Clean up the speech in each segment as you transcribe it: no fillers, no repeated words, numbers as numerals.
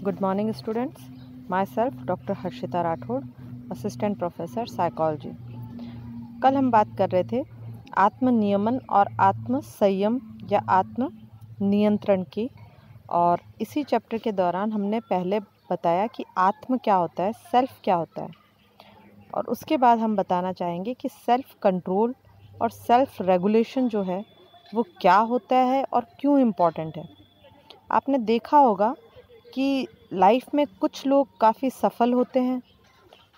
Good morning students. Myself Dr. Harshita Rathore, assistant professor psychology. कल हम बात कर रहे थे आत्म नियमन और आत्म संयम या आत्म नियंत्रण की, और इसी चैप्टर के दौरान हमने पहले बताया कि आत्म क्या होता है, सेल्फ क्या होता है, और उसके बाद हम बताना चाहेंगे कि सेल्फ कंट्रोल और सेल्फ रेगुलेशन जो है वो क्या होता है और क्यों इम्पॉर्टेंट है। आपने देखा होगा कि लाइफ में कुछ लोग काफ़ी सफल होते हैं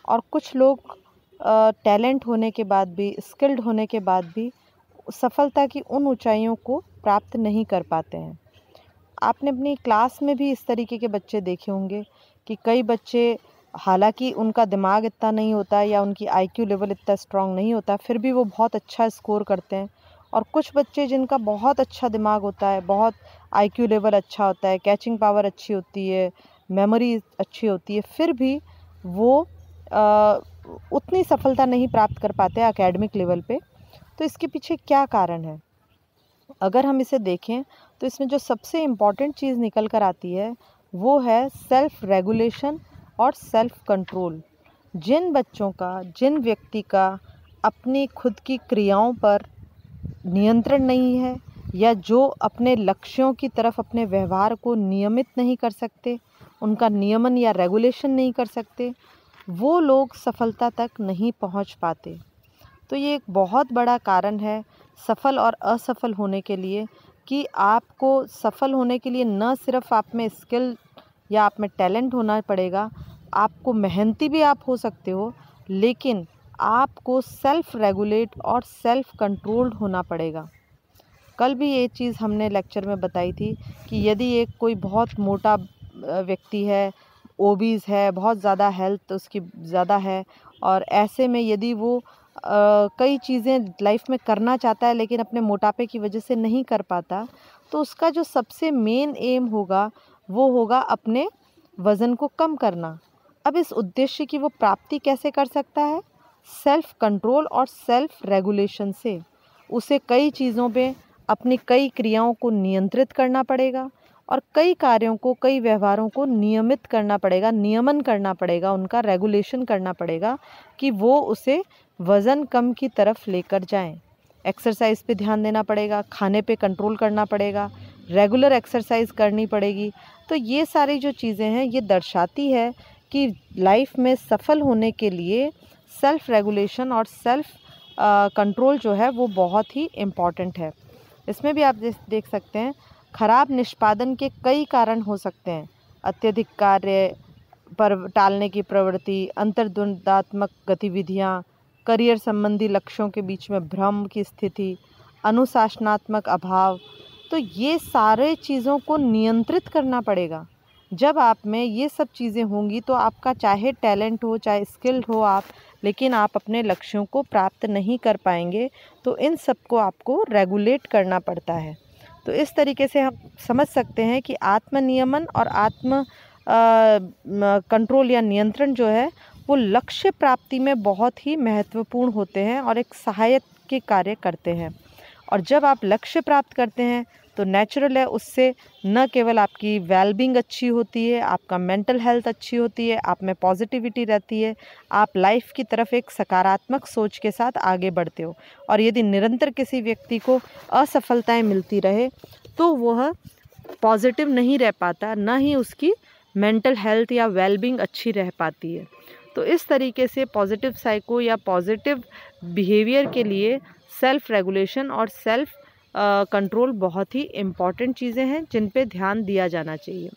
और कुछ लोग टैलेंट होने के बाद भी, स्किल्ड होने के बाद भी सफलता की उन ऊंचाइयों को प्राप्त नहीं कर पाते हैं। आपने अपनी क्लास में भी इस तरीके के बच्चे देखे होंगे कि कई बच्चे, हालांकि उनका दिमाग इतना नहीं होता या उनकी आईक्यू लेवल इतना स्ट्रांग नहीं होता, फिर भी वो बहुत अच्छा स्कोर करते हैं। और कुछ बच्चे जिनका बहुत अच्छा दिमाग होता है, बहुत आईक्यू लेवल अच्छा होता है, कैचिंग पावर अच्छी होती है, मेमोरी अच्छी होती है, फिर भी वो उतनी सफलता नहीं प्राप्त कर पाते एकेडमिक लेवल पे। तो इसके पीछे क्या कारण है? अगर हम इसे देखें तो इसमें जो सबसे इम्पॉर्टेंट चीज़ निकल कर आती है वो है सेल्फ रेगुलेशन और सेल्फ कंट्रोल। जिन बच्चों का, जिन व्यक्ति का अपनी खुद की क्रियाओं पर नियंत्रण नहीं है, या जो अपने लक्ष्यों की तरफ अपने व्यवहार को नियमित नहीं कर सकते, उनका नियमन या रेगुलेशन नहीं कर सकते, वो लोग सफलता तक नहीं पहुंच पाते। तो ये एक बहुत बड़ा कारण है सफल और असफल होने के लिए, कि आपको सफल होने के लिए न सिर्फ आप में स्किल या आप में टैलेंट होना पड़ेगा, आपको मेहनती भी आप हो सकते हो, लेकिन आपको सेल्फ रेगुलेट और सेल्फ कंट्रोल्ड होना पड़ेगा। कल भी ये चीज़ हमने लेक्चर में बताई थी कि यदि एक कोई बहुत मोटा व्यक्ति है, ओबीज है, बहुत ज़्यादा हेल्थ उसकी ज़्यादा है, और ऐसे में यदि वो कई चीज़ें लाइफ में करना चाहता है लेकिन अपने मोटापे की वजह से नहीं कर पाता, तो उसका जो सबसे मेन एम होगा वो होगा अपने वज़न को कम करना। अब इस उद्देश्य की वो प्राप्ति कैसे कर सकता है? सेल्फ कंट्रोल और सेल्फ रेगुलेशन से। उसे कई चीज़ों पे अपनी कई क्रियाओं को नियंत्रित करना पड़ेगा और कई कार्यों को, कई व्यवहारों को नियमित करना पड़ेगा, नियमन करना पड़ेगा, उनका रेगुलेशन करना पड़ेगा कि वो उसे वज़न कम की तरफ लेकर जाएं। एक्सरसाइज पे ध्यान देना पड़ेगा, खाने पे कंट्रोल करना पड़ेगा, रेगुलर एक्सरसाइज करनी पड़ेगी। तो ये सारी जो चीज़ें हैं ये दर्शाती है कि लाइफ में सफल होने के लिए सेल्फ रेगुलेशन और सेल्फ कंट्रोल जो है वो बहुत ही इम्पॉर्टेंट है। इसमें भी आप देख सकते हैं खराब निष्पादन के कई कारण हो सकते हैं। अत्यधिक कार्य पर टालने की प्रवृत्ति, अंतर्द्वंदात्मक गतिविधियाँ, करियर संबंधी लक्ष्यों के बीच में भ्रम की स्थिति, अनुशासनात्मक अभाव। तो ये सारे चीज़ों को नियंत्रित करना पड़ेगा। जब आप में ये सब चीज़ें होंगी तो आपका चाहे टैलेंट हो, चाहे स्किल्ड हो आप, लेकिन आप अपने लक्ष्यों को प्राप्त नहीं कर पाएंगे। तो इन सब को आपको रेगुलेट करना पड़ता है। तो इस तरीके से हम समझ सकते हैं कि आत्म नियमन और आत्म कंट्रोल या नियंत्रण जो है वो लक्ष्य प्राप्ति में बहुत ही महत्वपूर्ण होते हैं और एक सहायक के कार्य करते हैं। और जब आप लक्ष्य प्राप्त करते हैं तो नेचुरल है, उससे न केवल आपकी वेलबींग अच्छी होती है, आपका मेंटल हेल्थ अच्छी होती है, आप में पॉजिटिविटी रहती है, आप लाइफ की तरफ एक सकारात्मक सोच के साथ आगे बढ़ते हो। और यदि निरंतर किसी व्यक्ति को असफलताएं मिलती रहे तो वह पॉजिटिव नहीं रह पाता, ना ही उसकी मेंटल हेल्थ या वेलबींग अच्छी रह पाती है। तो इस तरीके से पॉजिटिव साइको या पॉजिटिव बिहेवियर के लिए सेल्फ रेगुलेशन और सेल्फ कंट्रोल बहुत ही इम्पॉर्टेंट चीज़ें हैं जिन पे ध्यान दिया जाना चाहिए।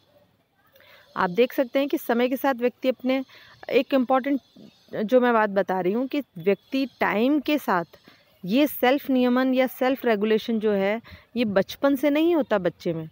आप देख सकते हैं कि समय के साथ व्यक्ति अपने, एक इम्पॉर्टेंट जो मैं बात बता रही हूँ कि व्यक्ति टाइम के साथ ये सेल्फ नियमन या सेल्फ रेगुलेशन जो है ये बचपन से नहीं होता बच्चे में।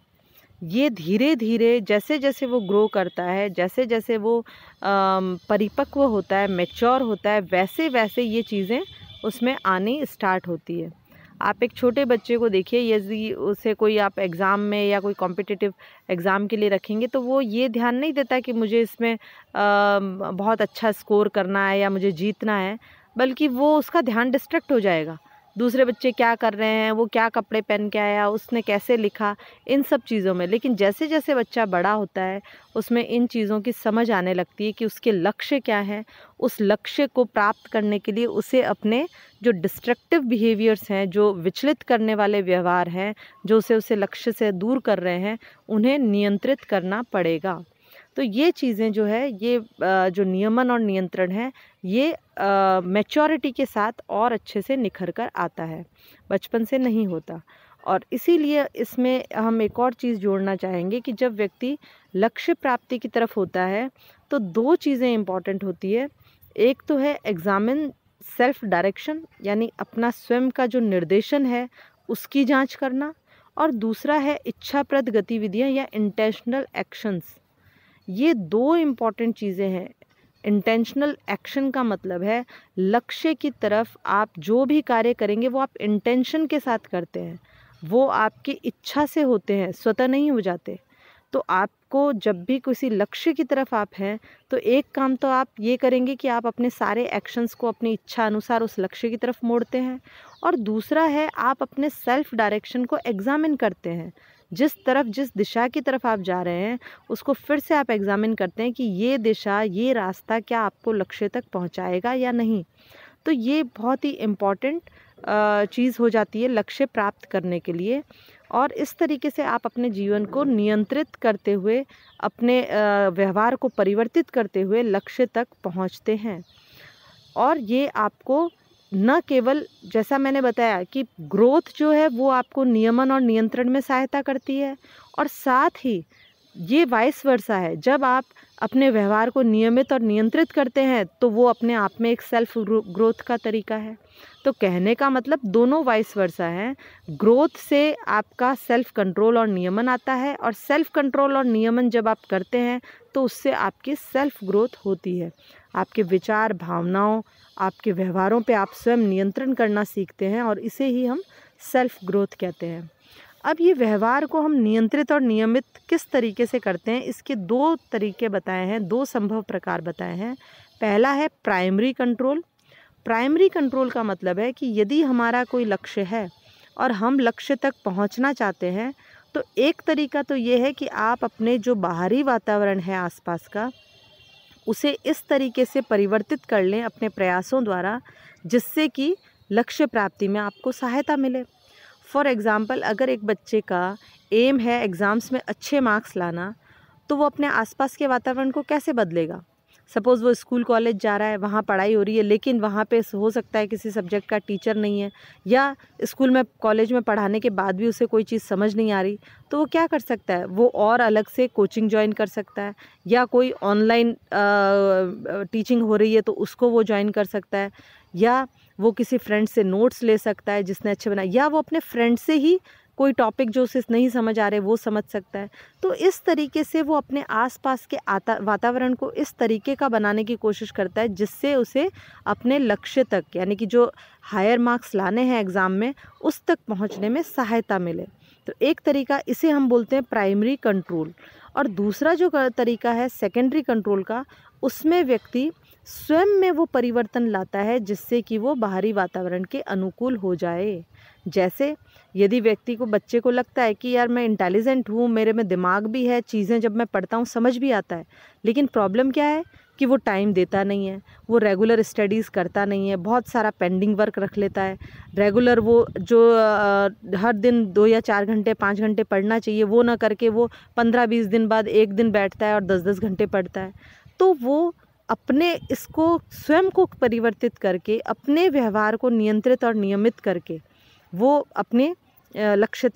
ये धीरे धीरे जैसे जैसे वो ग्रो करता है, जैसे जैसे वो परिपक्व होता है, मैच्योर होता है, वैसे वैसे ये चीज़ें उसमें आनी स्टार्ट होती है। आप एक छोटे बच्चे को देखिए, यदि उसे कोई आप एग्ज़ाम में या कोई कॉम्पिटिटिव एग्ज़ाम के लिए रखेंगे तो वो ये ध्यान नहीं देता कि मुझे इसमें बहुत अच्छा स्कोर करना है या मुझे जीतना है, बल्कि वो उसका ध्यान डिस्ट्रैक्ट हो जाएगा। दूसरे बच्चे क्या कर रहे हैं, वो क्या कपड़े पहन के आया, उसने कैसे लिखा, इन सब चीज़ों में। लेकिन जैसे जैसे बच्चा बड़ा होता है उसमें इन चीज़ों की समझ आने लगती है कि उसके लक्ष्य क्या हैं। उस लक्ष्य को प्राप्त करने के लिए उसे अपने जो डिस्ट्रक्टिव बिहेवियर्स हैं, जो विचलित करने वाले व्यवहार हैं, जो उसे लक्ष्य से दूर कर रहे हैं, उन्हें नियंत्रित करना पड़ेगा। तो ये चीज़ें जो है, ये जो नियमन और नियंत्रण है, ये मैच्योरिटी के साथ और अच्छे से निखर कर आता है, बचपन से नहीं होता। और इसीलिए इसमें हम एक और चीज़ जोड़ना चाहेंगे कि जब व्यक्ति लक्ष्य प्राप्ति की तरफ होता है तो 2 चीज़ें इम्पॉर्टेंट होती है। एक तो है एग्ज़ामिन सेल्फ डायरेक्शन, यानी अपना स्वयं का जो निर्देशन है उसकी जांच करना, और दूसरा है इच्छाप्रद गतिविधियां या इंटेंशनल एक्शंस। ये 2 इम्पॉर्टेंट चीज़ें हैं। इंटेंशनल एक्शन का मतलब है लक्ष्य की तरफ आप जो भी कार्य करेंगे वो आप इंटेंशन के साथ करते हैं, वो आपकी इच्छा से होते हैं, स्वतः नहीं हो जाते। तो आपको जब भी किसी लक्ष्य की तरफ आप हैं तो एक काम तो आप ये करेंगे कि आप अपने सारे एक्शंस को अपनी इच्छा अनुसार उस लक्ष्य की तरफ मोड़ते हैं, और दूसरा है आप अपने सेल्फ डायरेक्शन को एग्जामिन करते हैं। जिस तरफ, जिस दिशा की तरफ आप जा रहे हैं उसको फिर से आप एग्जामिन करते हैं कि ये दिशा, ये रास्ता क्या आपको लक्ष्य तक पहुंचाएगा या नहीं। तो ये बहुत ही इम्पॉर्टेंट चीज़ हो जाती है लक्ष्य प्राप्त करने के लिए। और इस तरीके से आप अपने जीवन को नियंत्रित करते हुए, अपने व्यवहार को परिवर्तित करते हुए लक्ष्य तक पहुंचते हैं। और ये आपको न केवल, जैसा मैंने बताया कि ग्रोथ जो है वो आपको नियमन और नियंत्रण में सहायता करती है, और साथ ही ये वाइस वर्सा है। जब आप अपने व्यवहार को नियमित और नियंत्रित करते हैं तो वो अपने आप में एक सेल्फ ग्रोथ का तरीका है। तो कहने का मतलब दोनों वाइस वर्सा है। ग्रोथ से आपका सेल्फ कंट्रोल और नियमन आता है, और सेल्फ कंट्रोल और नियमन जब आप करते हैं तो उससे आपकी सेल्फ ग्रोथ होती है। आपके विचार, भावनाओं, आपके व्यवहारों पे आप स्वयं नियंत्रण करना सीखते हैं, और इसे ही हम सेल्फ ग्रोथ कहते हैं। अब ये व्यवहार को हम नियंत्रित और नियमित किस तरीके से करते हैं, इसके 2 तरीके बताए हैं, 2 संभव प्रकार बताए हैं। पहला है प्राइमरी कंट्रोल। प्राइमरी कंट्रोल का मतलब है कि यदि हमारा कोई लक्ष्य है और हम लक्ष्य तक पहुंचना चाहते हैं तो एक तरीका तो ये है कि आप अपने जो बाहरी वातावरण है आसपास का, उसे इस तरीके से परिवर्तित कर लें अपने प्रयासों द्वारा जिससे कि लक्ष्य प्राप्ति में आपको सहायता मिले। फॉर एग्ज़ाम्पल, अगर एक बच्चे का एम है एग्ज़ाम्स में अच्छे मार्क्स लाना, तो वो अपने आसपास के वातावरण को कैसे बदलेगा। सपोज़ वो स्कूल कॉलेज जा रहा है, वहाँ पढ़ाई हो रही है, लेकिन वहाँ पे हो सकता है किसी सब्जेक्ट का टीचर नहीं है, या स्कूल में कॉलेज में पढ़ाने के बाद भी उसे कोई चीज़ समझ नहीं आ रही, तो वो क्या कर सकता है, वो और अलग से कोचिंग ज्वाइन कर सकता है, या कोई ऑनलाइन टीचिंग हो रही है तो उसको वो ज्वाइन कर सकता है, या वो किसी फ्रेंड से नोट्स ले सकता है जिसने अच्छे बनाए, या वो अपने फ्रेंड से ही कोई टॉपिक जो उसे नहीं समझ आ रहे वो समझ सकता है। तो इस तरीके से वो अपने आसपास के वातावरण को इस तरीके का बनाने की कोशिश करता है जिससे उसे अपने लक्ष्य तक, यानी कि जो हायर मार्क्स लाने हैं एग्ज़ाम में, उस तक पहुंचने में सहायता मिले। तो एक तरीका, इसे हम बोलते हैं प्राइमरी कंट्रोल। और दूसरा जो तरीका है सेकेंडरी कंट्रोल का, उसमें व्यक्ति स्वयं में वो परिवर्तन लाता है जिससे कि वो बाहरी वातावरण के अनुकूल हो जाए। जैसे यदि व्यक्ति को, बच्चे को लगता है कि यार मैं इंटेलिजेंट हूँ, मेरे में दिमाग भी है, चीज़ें जब मैं पढ़ता हूँ समझ भी आता है, लेकिन प्रॉब्लम क्या है कि वो टाइम देता नहीं है, वो रेगुलर स्टडीज़ करता नहीं है, बहुत सारा पेंडिंग वर्क रख लेता है। रेगुलर वो जो हर दिन 2 या 4 घंटे 5 घंटे पढ़ना चाहिए वो ना करके वो 15-20 दिन बाद एक दिन बैठता है और 10-10 घंटे पढ़ता है। तो वो अपने इसको स्वयं को परिवर्तित करके, अपने व्यवहार को नियंत्रित और नियमित करके वो अपने लक्ष्य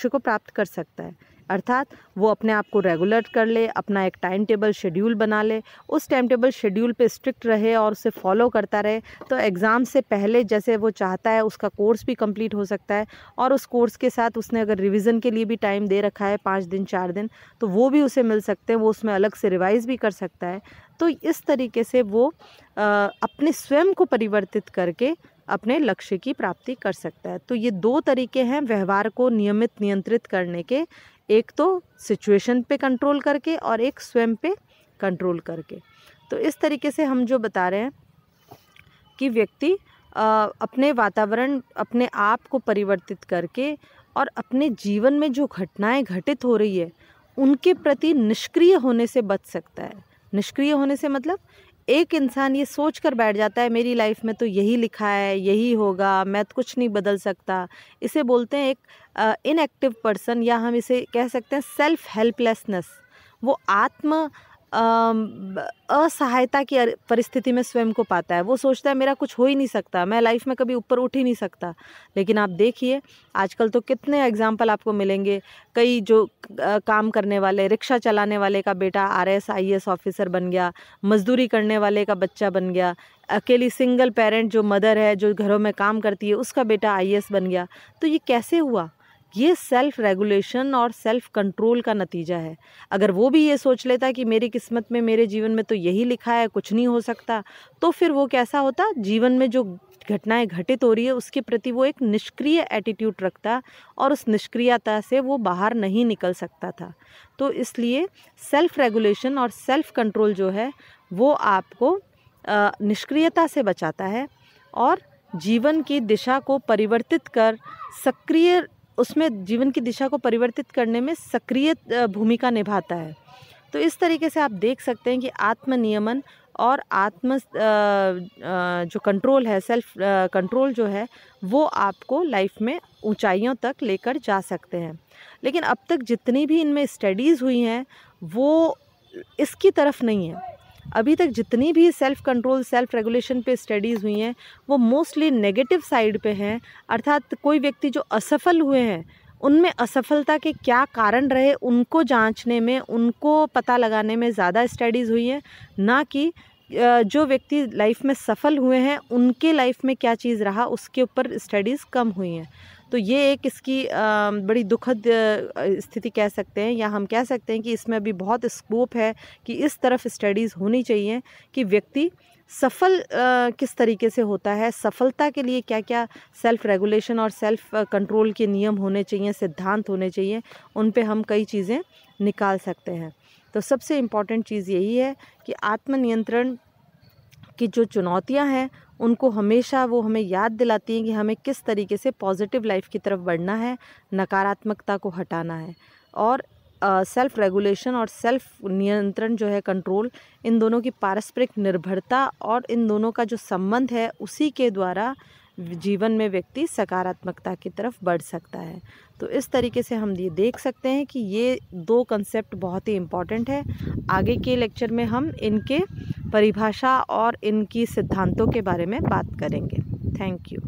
को प्राप्त कर सकता है। अर्थात वो अपने आप को रेगुलर कर ले, अपना एक टाइम टेबल शेड्यूल बना ले, उस टाइम टेबल शेड्यूल पे स्ट्रिक्ट रहे और उसे फॉलो करता रहे, तो एग्ज़ाम से पहले जैसे वो चाहता है उसका कोर्स भी कंप्लीट हो सकता है। और उस कोर्स के साथ उसने अगर रिवीजन के लिए भी टाइम दे रखा है 5 दिन 4 दिन, तो वो भी उसे मिल सकते हैं, वो उसमें अलग से रिवाइज़ भी कर सकता है। तो इस तरीके से वो अपने स्वयं को परिवर्तित करके अपने लक्ष्य की प्राप्ति कर सकता है। तो ये 2 तरीके हैं व्यवहार को नियमित नियंत्रित करने के, एक तो सिचुएशन पे कंट्रोल करके और एक स्वयं पे कंट्रोल करके। तो इस तरीके से हम जो बता रहे हैं कि व्यक्ति अपने वातावरण, अपने आप को परिवर्तित करके और अपने जीवन में जो घटनाएं घटित हो रही है उनके प्रति निष्क्रिय होने से बच सकता है। निष्क्रिय होने से मतलब एक इंसान ये सोच कर बैठ जाता है मेरी लाइफ में तो यही लिखा है, यही होगा, मैं तो कुछ नहीं बदल सकता। इसे बोलते हैं एक इनएक्टिव पर्सन, या हम इसे कह सकते हैं सेल्फ हेल्पलेसनेस। वो आत्म असहायता की परिस्थिति में स्वयं को पाता है। वो सोचता है मेरा कुछ हो ही नहीं सकता, मैं लाइफ में कभी ऊपर उठ ही नहीं सकता। लेकिन आप देखिए आजकल तो कितने एग्जाम्पल आपको मिलेंगे। कई जो काम करने वाले, रिक्शा चलाने वाले का बेटा RS IAS ऑफिसर बन गया, मजदूरी करने वाले का बच्चा बन गया, अकेली सिंगल पेरेंट जो मदर है, जो घरों में काम करती है, उसका बेटा IAS बन गया। तो ये कैसे हुआ? ये सेल्फ रेगुलेशन और सेल्फ कंट्रोल का नतीजा है। अगर वो भी ये सोच लेता कि मेरी किस्मत में, मेरे जीवन में तो यही लिखा है, कुछ नहीं हो सकता, तो फिर वो कैसा होता? जीवन में जो घटनाएं घटित हो रही है उसके प्रति वो एक निष्क्रिय एटीट्यूड रखता और उस निष्क्रियता से वो बाहर नहीं निकल सकता था। तो इसलिए सेल्फ रेगुलेशन और सेल्फ कंट्रोल जो है वो आपको निष्क्रियता से बचाता है और जीवन की दिशा को परिवर्तित कर सक्रिय, उसमें जीवन की दिशा को परिवर्तित करने में सक्रिय भूमिका निभाता है। तो इस तरीके से आप देख सकते हैं कि आत्मनियमन और जो कंट्रोल है, सेल्फ कंट्रोल जो है, वो आपको लाइफ में ऊंचाइयों तक लेकर जा सकते हैं। लेकिन अब तक जितनी भी इनमें स्टडीज़ हुई हैं वो इसकी तरफ नहीं है। अभी तक जितनी भी सेल्फ कंट्रोल, सेल्फ रेगुलेशन पे स्टडीज़ हुई हैं वो मोस्टली नेगेटिव साइड पे हैं। अर्थात कोई व्यक्ति जो असफल हुए हैं उनमें असफलता के क्या कारण रहे उनको जांचने में, उनको पता लगाने में ज़्यादा स्टडीज़ हुई हैं, ना कि जो व्यक्ति लाइफ में सफल हुए हैं उनके लाइफ में क्या चीज़ रहा उसके ऊपर स्टडीज़ कम हुई हैं। तो ये एक इसकी बड़ी दुखद स्थिति कह सकते हैं, या हम कह सकते हैं कि इसमें अभी बहुत स्कोप है कि इस तरफ स्टडीज़ होनी चाहिए कि व्यक्ति सफल किस तरीके से होता है, सफलता के लिए क्या क्या सेल्फ रेगुलेशन और सेल्फ कंट्रोल के नियम होने चाहिए, सिद्धांत होने चाहिए, उन पे हम कई चीज़ें निकाल सकते हैं। तो सबसे इम्पॉर्टेंट चीज़ यही है कि आत्मनियंत्रण की जो चुनौतियां हैं उनको हमेशा वो हमें याद दिलाती हैं कि हमें किस तरीके से पॉजिटिव लाइफ की तरफ बढ़ना है, नकारात्मकता को हटाना है। और सेल्फ रेगुलेशन और सेल्फ नियंत्रण जो है, कंट्रोल, इन दोनों की पारस्परिक निर्भरता और इन दोनों का जो संबंध है उसी के द्वारा जीवन में व्यक्ति सकारात्मकता की तरफ बढ़ सकता है। तो इस तरीके से हम ये देख सकते हैं कि ये दो कंसेप्ट बहुत ही इम्पॉर्टेंट है। आगे के लेक्चर में हम इनके परिभाषा और इनकी सिद्धांतों के बारे में बात करेंगे। Thank you.